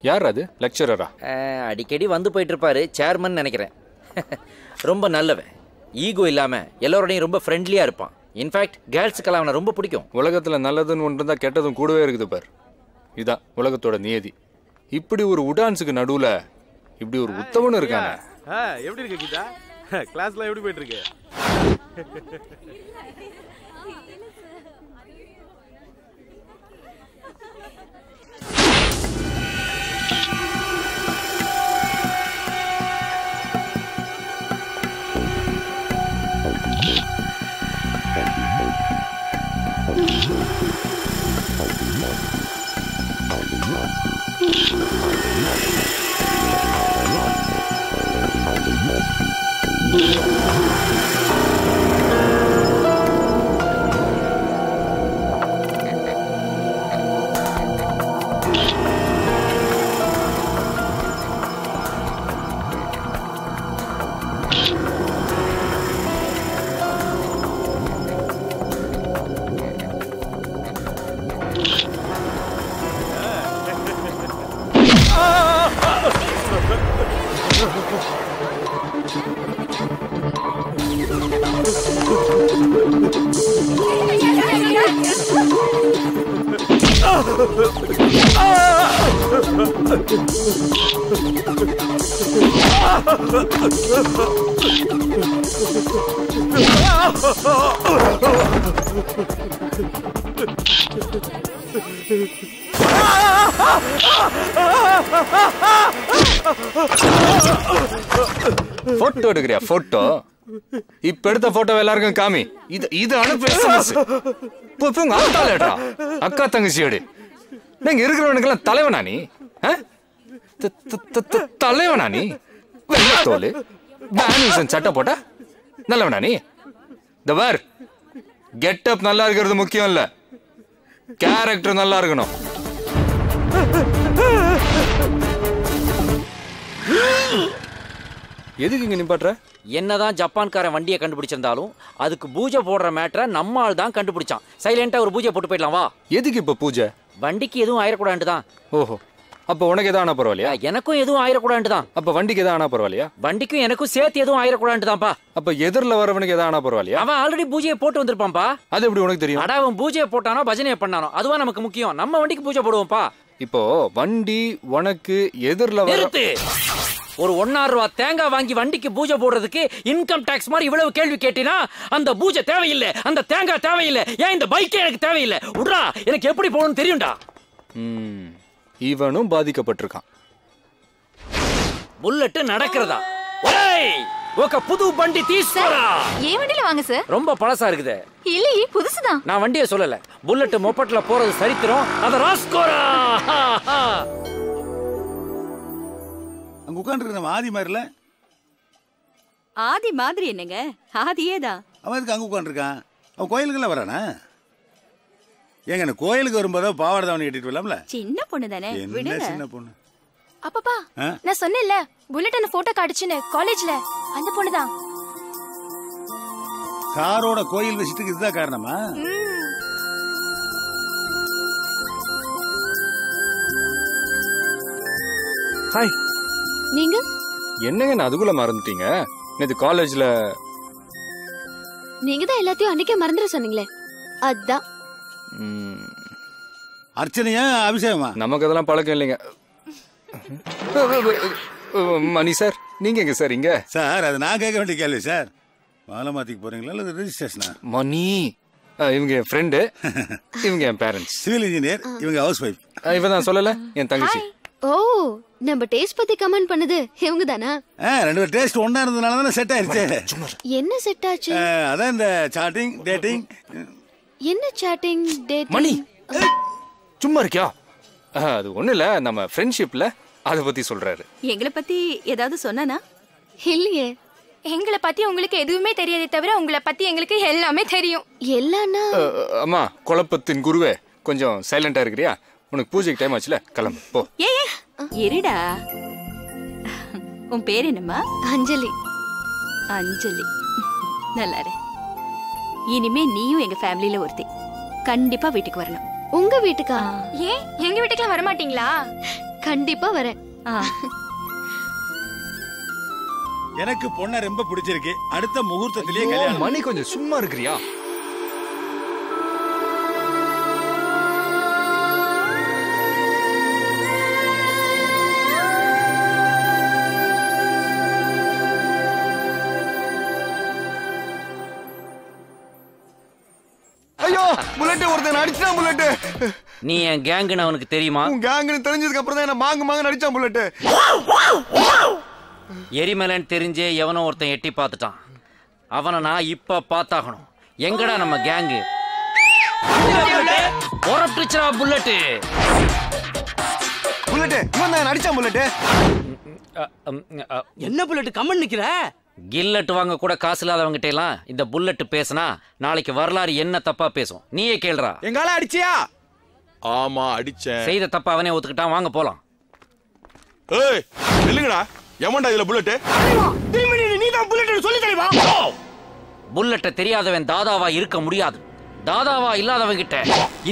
யார் அது? லெக்சரரா? அடிக்கடி வந்து போயிட்டு இருப்பாரு, சேர்மன் நினைக்கிறேன். ரொம்ப நல்லவன், ஈகோ இல்லாம எல்லாரோடையும் ரொம்ப ஃப்ரெண்ட்லியா இருப்பான். இன்ஃபேக்ட் கேர்ள்ஸுக்கெல்லாம் அவனை ரொம்ப பிடிக்கும். உலகத்துல நல்லதுன்னு ஒன்று தான் கெட்டதும் கூடவே இருக்குது பார். இதான் உலகத்தோட நியதி. இப்படி ஒரு உடான்ஸுக்கு நடுவுல இப்படி ஒரு உத்தமனும் இருக்காங்க. எப்படி இருக்கு கீதா? கிளாஸ்லாம் எப்படி போயிட்டு இருக்கு? போட்டோ எடுக்கிறியா? போட்டோ இப்ப எடுத்த போட்டோ எல்லாருக்கும் காமி. இது அனுப்பு. அக்கா தங்கச்சியோடு நீங்க இருக்கிறவனுக்கெல்லாம் தலைவனா நீ? தலைவனா நீ? வெள்ளத்தோல் பேனிசன் சட்டை போட்ட நல்லவனா நீ? இந்த பார், கெட்டப் நல்லா இருக்கிறது முக்கியம் இல்ல, கேரக்டர் நல்லா இருக்கணும். எதுக்கு இங்க நிப்பாட்ற? என்னதான் ஜப்பான்காரன் வண்டியை கண்டுபிடிச்சிருந்தாலும் அதுக்கு பூஜை போடுற மேட்டரை நம்ம ஆள் தான் கண்டுபிடிச்சான். சைலண்டா ஒரு பூஜை போட்டு போயிடலாம் வா. எதுக்கு இப்ப பூஜை? வண்டிக்கு எதுவும் ஆயிடக்கூடாது தான். ஓஹோ, அப்ப உனக்கு எதாவது ஆனா பரவாயில்லையா? எனக்கும் எதுவும் ஆயிடக்கூடாது தான். அப்ப வண்டிக்கு எதாவது ஆனா பரவாயில்லையா? வண்டிக்கும் எனக்கும் சேர்த்து எதுவும் ஆயிடக்கூடாது தான்ப்பா. அப்ப எதிரில் வரவனுக்கு எதாவது ஆனா பரவாயில்லையா? அவன் ஆல்ரெடி பூஜையை போட்டு வந்திருப்பான்பா. அது எப்படி உனக்கு தெரியும்? அடா, அவன் பூஜையை போட்டானோ பஜனையை பண்ணானோ அதுவா நமக்கு முக்கியம். நம்ம வண்டிக்கு பூஜை போடுவோம்ப்பா. இப்போ வண்டி உனக்கு எதிரில் நிறுத்து. ஒரு 1,000 ரூபா தேங்காய் வாங்கி வண்டிக்கு பூஜை போடுறதுக்கு இன்கம் டாக்ஸ் மாதிரி இவ்வளவு கேள்வி கேட்டினா அந்த பூஜை தேவையில்லை, அந்த தேங்காய் தேவையில்லை, ஏன் இந்த பைக்கே எனக்கு தேவையில்லை. உட்ரா, எனக்கு எப்படி போகணும்னு தெரியும்டா. இவனும் பாதிக்கப்பட்டிருக்கான். புல்லட் நடக்கிறதா? ఒక புது வண்டி தீஸ்கோரா. ఏ வண்டில வாங்க சார்? ரொம்ப பழசா இருக்குது. இல்லையே, புதுசுதான். நான் வண்டியை சொல்லல, புல்லட் மொப்பட்ல போறது சரித்திரம், அத ராஸ்கோரா. அங்க உட்காந்துருக்க ஆதி மாதிரில. ஆதி மாதிரி என்னங்க? ஆதியே தான். அவன் இருக்கு அங்க உட்காந்துருக்கான். அவன் கோயிலுக்குள்ள வரானா? ஏங்க நான் கோயிலுக்கு வரும்போது பாவாடை தாவணி கட்டிட்டு வரலாம்ல? சின்ன பொண்ணு தானே, என்ன சின்ன பொண்ணு? அப்பப்பா, நான் சொன்னேன்ல புல்லட் என்ன போட்டோ காட்டுச்சுன்னு காலேஜ்ல, அந்த பொண்ணுதான். காரோட கோயில் விஷயத்துக்கு இதுதான் காரணமா? ஹாய். நீங்க என்னங்க நான் அதுக்குள்ள மறந்துட்டீங்க? நேத்து காலேஜ்ல நீங்க தான் எல்லாத்தையும் அன்னைக்கே மறந்துட சொன்னீங்களே, அதான். அர்ச்சனையா அபிஷேகமா? நமக்கு அதெல்லாம் பழக்கம் இல்லைங்க. மணி சார், நீங்க எங்க சார் இங்க? சார் அது நான் கேட்க வேண்டிய கேள்வி சார். மாலை மாத்திக்கு போறீங்களா இல்ல ரெஜிஸ்ட்ரேஷனா? மணி இவங்க என் ஃப்ரெண்டு, இவங்க என் பேரண்ட்ஸ். சிவில் இன்ஜினியர், இவங்க ஹவுஸ் வைஃப். இவதான் சொல்லல என் தங்கச்சி. ஓ, நம்ம டேஸ்ட் பத்தி கமெண்ட் பண்ணது இவங்க தானா? ரெண்டு பேர் டேஸ்ட் ஒண்ணா இருந்ததுனால தானே செட் ஆயிருச்சு. என்ன செட் ஆச்சு? அதான் இந்த சாட்டிங் டேட்டிங். என்ன சாட்டிங் டேட்டிங்? மணி சும்மா இருக்கியா? அது ஒண்ணு இல்ல, நம்ம ஃப்ரெண்ட்ஷிப்ல அத பத்தி சொல்றாரு. எங்களை பத்தி ஏதாவது சொன்னானா? இல்லையே. எங்களை பத்தி உங்களுக்கு எதுவுமே தெரியாதே தவிர உங்களை பத்தி எங்களுக்கு எல்லாமே தெரியும். எல்லாம்னா? அம்மா குழப்பத்தின் குருவே, கொஞ்சம் சைலண்டா இருக்கிறியா? உனக்கு பூஜைக்கு டைம் ஆச்சுல, கிளம்பு போ. இருடா. உன் பேர் என்னம்மா? அஞ்சலி. அஞ்சலி, நல்லா இரு. இனிமே நீயும் எங்க ஃபேமிலில ஒருத்தி. கண்டிப்பா வீட்டுக்கு வரணும். உங்க வீட்டுக்கா? ஏன் எங்க வீட்டுக்குலாம் வரமாட்டீங்களா? கண்டிப்பா வரேன். எனக்கு பொண்ண ரொம்ப பிடிச்சிருக்கு. அடுத்த முகூர்த்தத்திலேயே கல்யாணம். மணி கொஞ்சம் சும்மா இருக்கிறியா? ஐயோ புல்லட் ஒருத்தன் அடிச்சான். புல்லட் நீ என் கேங்குன்னு அவனுக்கு தெரியுமா? உன் கேங்குன்னு தெரிஞ்சதுக்கு அப்புறம் தான் என்ன மாங்கு அடிச்சான். புல்லட் எரிமலைன்னு தெரிஞ்சே எவனோ ஒருத்தன் எட்டி பார்த்துட்டான். அவனை நான் இப்ப பார்த்தாகணும். எங்கடா நம்ம கேங்கு? புல்லட் புல்லட் இவன் தான் அடிச்சான். புல்லட் என்ன புல்லட் கம்மன் நிக்கிற? கில்லட் வாங்க கூட காசு இல்லாதவங்கிட்ட எல்லாம் இந்த புல்லட் பேசினா நாளைக்கு வரலாறு என்ன தப்பா பேசும். நீயே கேள்றா. எங்கால அடிச்சியா? ஆமா அடிச்சேன். செய்த தப்பா அவனே ஒத்துக்கிட்டான். வாங்க போலாம். ஏய் நில்லுங்கடா. எவன்டா இதுல புல்லட்? நீ தான் புல்லட் சொல்லி தெளிவா. புல்லட்ட தெரியாதவன் தாதாவா இருக்க முடியாது. தாதாவா இல்லாதவங்கிட்ட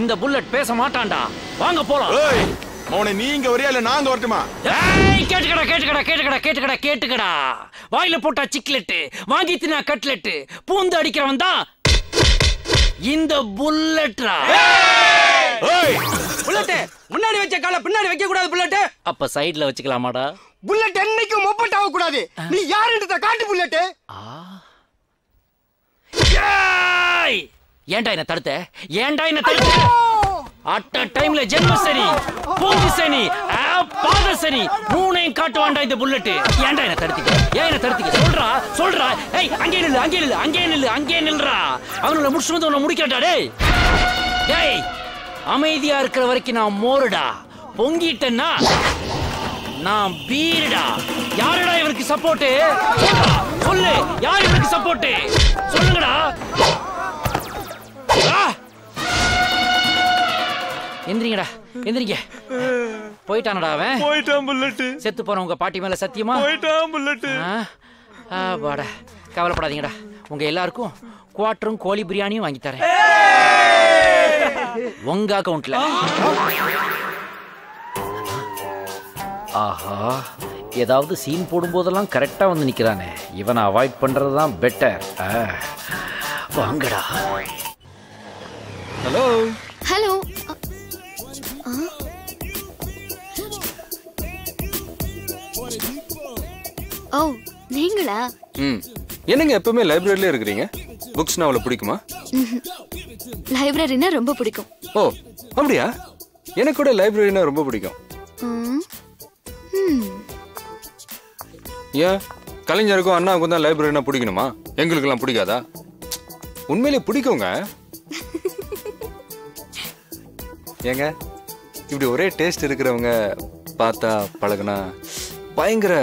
இந்த புல்லட் பேச மாட்டான்டா. வாங்க போலாம். ஏய் மௌனே, நீங்க வரியா இல்ல நாங்க வரட்டுமா? ஏய் கேட்டுக்கடா. வாயில போட்டா சிக்லெட், வாங்கி தின்னா கட்லெட், பூந்து அடிக்கிறவன் தான் இந்த புல்லட்ரா. ஏய் புல்லட் முன்னாடி வச்ச கால பின்னாடி வைக்க கூடாது. புல்லட் அப்ப சைடுல வச்சுக்கலாமாடா? புல்லட் என்னைக்கும் மொப்பட் ஆக கூடாது. நீ யாருன்றத காட்டு புல்லட். ஏன்டா என்ன தடுத்த? அட்ட டைம்ல ஜென்ம சனி, பூஞ்சி சனி, பாத சனி மூணையும் காட்டுவான்டா இந்த புல்லட். ஏன்டா என்ன தடுத்தீங்க? சொல்றா. ஏய் அங்கே நில்றா. அவங்கள முடிச்சு வந்து உன்னை முடிக்கட்டா. டேய் அமைதியா இருக்கிற வரைக்கும் நான் மோருடா. பொங்கிட்டேன்னா நான் பீருடா. யாருடா இவருக்கு சப்போர்ட்? சொல்லு, யார் இவருக்கு சப்போர்ட்? சொல்லுங்கடா. எந்திரிங்க. போயிட்டானடா அவன். போயிட்டான் புல்லட். செத்து போன உங்க பாட்டி மேல சத்தியமா? போயிட்டான் புல்லட். வாடா, கவலைப்படாதீங்கடா. உங்க எல்லாருக்கும் குவாட்டரும் கோழி பிரியாணியும் வாங்கி தரேன். உங்க அக்கவுண்ட்ல. ஆஹா, ஏதாவது சீன் போடும் போதெல்லாம் கரெக்டா வந்து நிக்கிறானே. இவனை அவாய்ட் பண்றதுதான் பெட்டர். வாங்கடா. ஹலோ. ஓ நீங்களா? என்னங்க எப்பவுமே லைப்ரரியில இருக்கிறீங்க? புக்ஸ் அவ்வளவு பிடிக்குமா? லைப்ரரினா ரொம்ப பிடிக்கும். ஓ அப்படியா? எனக்கு கூட லைப்ரரினா ரொம்ப பிடிக்கும். ஏன் கலைஞருக்கும் அண்ணாவுக்கும் தான் லைப்ரரினா பிடிக்கணுமா? எங்களுக்கெல்லாம் பிடிக்காதா? உண்மையிலே பிடிக்குங்க. ஏங்க இப்படி ஒரே டேஸ்ட் இருக்கிறவங்க பார்த்தா பழகுனா பயங்கர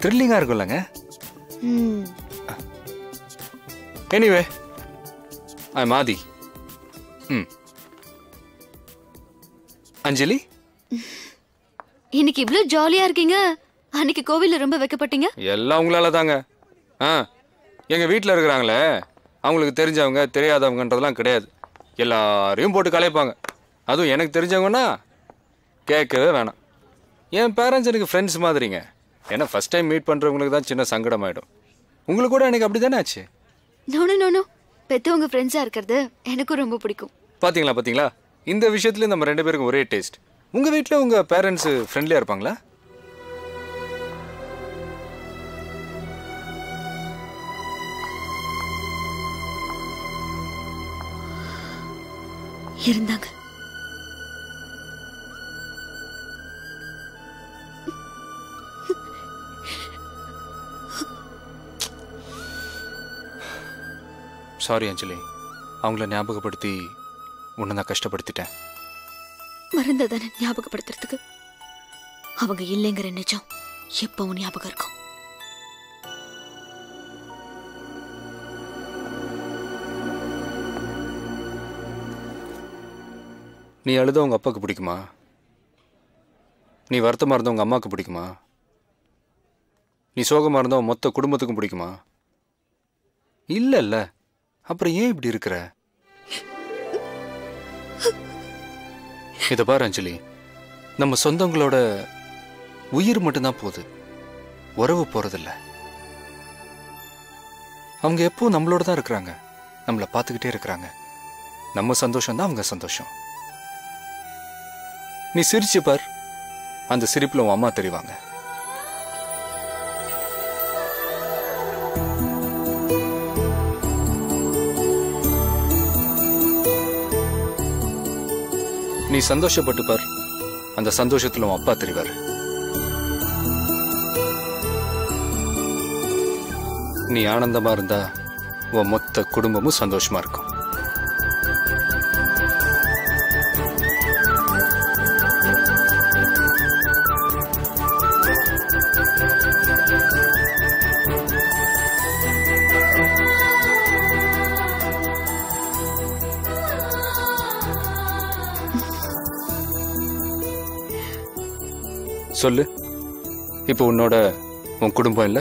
த்ரில்லிங்கா இருக்கும்லங்க. எனிவே ஐ மாதி. அஞ்சலி, இன்னைக்கு இவ்ளோ ஜாலியா இருக்கீங்க. அன்னைக்கு கோவில்ல ரொம்ப வெக்கப்பட்டீங்க. எல்லாம் உங்களால தாங்க. எங்க வீட்டில் இருக்கிறாங்களே, அவங்களுக்கு தெரிஞ்சவங்க தெரியாதவங்கன்றதெல்லாம் கிடையாது. எல்லாரையும் போட்டு கலைப்பாங்க. அதுவும் எனக்கு தெரிஞ்சவங்கன்னா கேட்கவே வேணாம். என் பேரண்ட்ஸ் எனக்கு ஃப்ரெண்ட்ஸ் மாதிரிங்க. ஏன்னா ஃபர்ஸ்ட் டைம் மீட் பண்ணுறவங்களுக்கு தான் சின்ன சங்கடம் ஆகிடும். உங்களுக்கு கூட எனக்கு அப்படி தானே ஆச்சு? நோ பெத்தவங்க ஃப்ரெண்ட்ஸாக இருக்கிறது எனக்கும் ரொம்ப பிடிக்கும். பார்த்தீங்களா, இந்த விஷயத்துல நம்ம ரெண்டு பேருக்கும் ஒரே டேஸ்ட். உங்கள் வீட்டில் உங்கள் பேரண்ட்ஸ் ஃப்ரெண்ட்லியாக இருப்பாங்களா? இருந்தாங்க. சாரி அஞ்சலி, அவங்கள ஞாபகப்படுத்தி உன்னை நான் கஷ்டப்படுத்திட்டேன். மறந்ததானே ஞாபகப்படுத்துறதுக்கு? அவங்க இல்லைங்கிற நிஜம் எப்பவும் ஞாபகம் இருக்கும். நீ அழுத உங்க அப்பாவுக்கு பிடிக்குமா? நீ வருத்தமா இருந்த உங்க அம்மாவுக்கு பிடிக்குமா? நீ சோகமா இருந்த மொத்த குடும்பத்துக்கும் பிடிக்குமா? இல்ல. அப்புறம் ஏன் இப்படி இருக்கிற? இத பாரு அஞ்சலி, நம்ம சொந்தங்களோட உயிர் மட்டும்தான் போகுது, உறவு போறதில்ல. அவங்க எப்போ நம்மளோட தான் இருக்கிறாங்க, நம்மளை பார்த்துக்கிட்டே இருக்கிறாங்க. நம்ம சந்தோஷம் தான் அவங்க சந்தோஷம். நீ சிரிச்சு பார், அந்த சிரிப்புல உன் அம்மா தெரிவாங்க. நீ சந்தோஷப்பட்டு பார், அந்த சந்தோஷத்துல உன் அப்பா தெரிவாரு. நீ ஆனந்தமா இருந்தா உன் மொத்த குடும்பமும் சந்தோஷமா இருக்கும். சொல்லு, இப்போ உன்னோட உன் குடும்பம் இல்ல?